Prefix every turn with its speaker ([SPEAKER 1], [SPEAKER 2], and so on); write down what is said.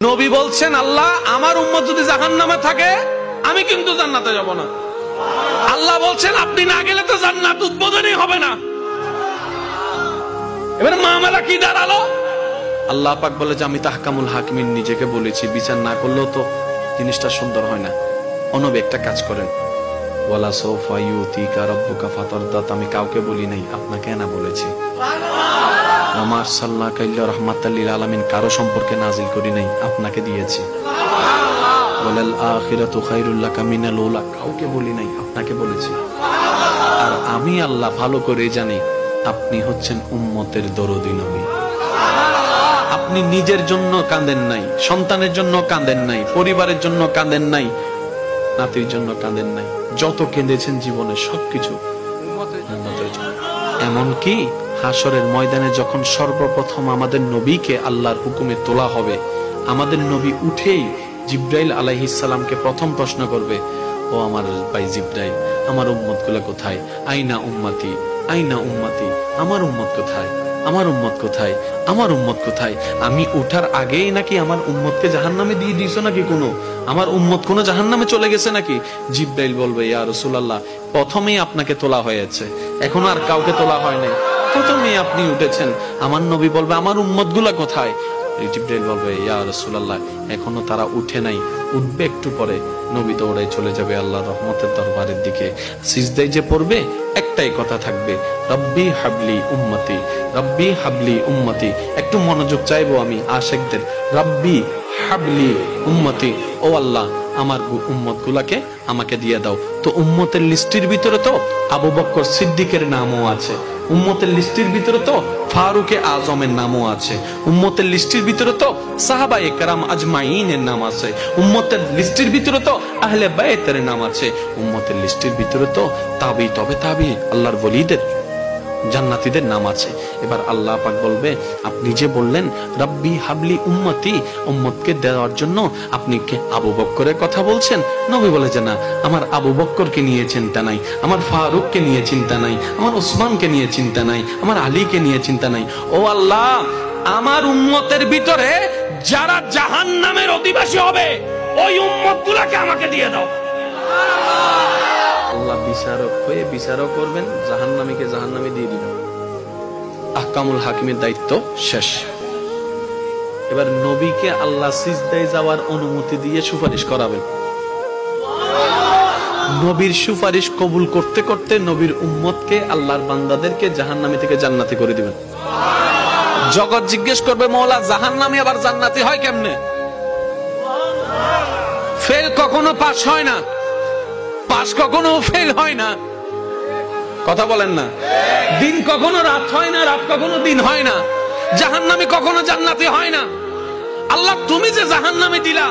[SPEAKER 1] নবী বলছেন, আল্লাহ আমার উম্মত যদি জাহান্নামে থাকে আমি কিন্তু জান্নাতে যাব না। আল্লাহ বলছেন, আপনি না গেলে তো জান্নাত উদ্বোধনই হবে না। এবার মামলা কি দাঁড়ালো? আল্লাহ পাক বলে যে আমি তাহকামুল হাকিমিন নিজেকে বলেছি, বিচার না করলেও তো জিনিসটা সুন্দর হয় না। অনবে একটা কাজ করেন, ওয়ালা সাউফা ইউতিকা রাব্বুকা ফাতারদাত, আমি কাউকে বলি নাই, আপনাকে না বলেছি। ওমা আরসালনাকা ইল্লা রাহমাতাল লিল আলামিন, কারো সম্পর্কে নাজিল করি নাই, আপনাকে দিয়েছি। ওয়ালাল আখিরাতু খায়রুল লাকা মিনাল উলা, কাউকে বলি নাই, আপনাকে বলেছি। আর আমি আল্লাহ ভালো করে জানি আপনি হচ্ছেন উম্মতের দরদি নবী। আপনি নিজের জন্য কাঁদেন নাই, সন্তানের জন্য কাঁদেন নাই, পরিবারের জন্য কাঁদেন নাই, নাতির জন্য কাঁদেন নাই, যত কেঁদেছেন জীবনে সবকিছু উম্মতের জন্য। এমনকি হাসরের ময়দানে যখন সর্বপ্রথম আমাদের নবীকে আল্লাহর হুকুমে তোলা হবে, আমাদের নবী উঠেই জিব্রাইল আলাইহিস সালামকে প্রথম প্রশ্ন করবে, ও আমার ভাই জিব্রাইল, আমার উম্মত গুলা কোথায়? আইনা উম্মতি, আইনা উম্মতি, আমার উম্মত কোথায়? আমার উম্মত কোথায়? আমার উম্মত কোথায়? আমি ওঠার আগেই নাকি আমার উম্মতকে জাহান্নামে দিয়ে দিয়েছো নাকি? কোনো আমার উম্মত কোনো জাহান্নামে চলে গেছে নাকি? জিব্রাইল বলবে, ইয়া রাসূলুল্লাহ, প্রথমেই আপনাকে তোলা হয়েছে, এখন আর কাউকে তোলা হয় নাই, প্রথমেই আপনি উঠেছেন। আমার নবী বলবে, আমার উম্মত গুলা কোথায়? জিব্রাইল বলবে, ইয়া রাসূলুল্লাহ, এখনো তারা উঠে নাই, উঠবে একটু পরে। নবী দৌড়ায় চলে যাবে আল্লাহর রহমতের দরবারের দিকে। সিজদায় যে পড়বে, একটাই কথা থাকবে, রব্বি হাবলি উম্মতি, রব্বি হাবলি উম্মতি। একটু মনোযোগ চাইবো আমি আশিকদের, রব্বি হাবলি উম্মতি, ও আল্লাহ আমার উম্মত গুলাকে আমাকে দিয়ে দাও। তো উম্মতের লিস্টির ভিতরে তো আবু বকর সিদ্দিকের নামও আছে, উম্মতের লিস্টির ভিতরে তো ফারুকে আজমের নামও আছে, উম্মতের লিস্টির ভিতরে তো সাহাবায়ে কেরাম আজমাইনের নাম আছে, উম্মতের লিস্টির ভিতরে তো আহলে বাইতের নাম আছে, উম্মতের লিস্টির ভিতরে তো তাবি তবে তাবি আল্লাহর ওলিদের জান্নাতীদের নাম আছে। এবার আল্লাহ পাক বলবে, আপনি যে বললেন রব্বি হাবলি উম্মতি, উম্মতকে দেওয়ার জন্য আপনি কে আবু বকরের কথা বলছেন? নবী বলে যে না, আমার আবু বকরকে নিয়ে চিন্তা নাই, আমার ফারুককে নিয়ে চিন্তা নাই, আমার ওসমানকে নিয়ে চিন্তা নাই, আমার আলীকে নিয়ে চিন্তা নাই। ও আল্লাহ, আমার উম্মতের ভিতরে যারা জাহান্নামের অধিবাসী হবে ওই উম্মতগুলোকে আমাকে দিয়ে দাও। আল্লাহ বিচারক হয়ে বিচারক করবেন, জাহান্নামীকে জাহান্নামে দিয়ে দিবেন। আহকামুল হাকিমের দায়িত্ব শেষ। এবার নবীকে আল্লাহ সিজদায় যাওয়ার অনুমতি দিয়ে সুপারিশ করাবেন। নবীর সুপারিশ কবুল করতে করতে নবীর উম্মতকে, আল্লাহর বান্দাদেরকে জাহান্নামী থেকে জান্নাতি করে দিবেন। জগৎ জিজ্ঞেস করবে, মওলা জাহান্নামী আবার জান্নাতি হয় কেমনে? ফেল কখনো পাস হয় না, পাস কখনো ফেল হয় না, কথা বলেন না। দিন কখনো রাত হয় না, রাত কখনো দিন হয় না, জাহান্নামী কখনো জান্নাতি হয় না। আল্লাহ তুমি যে জাহান্নামে দিলা,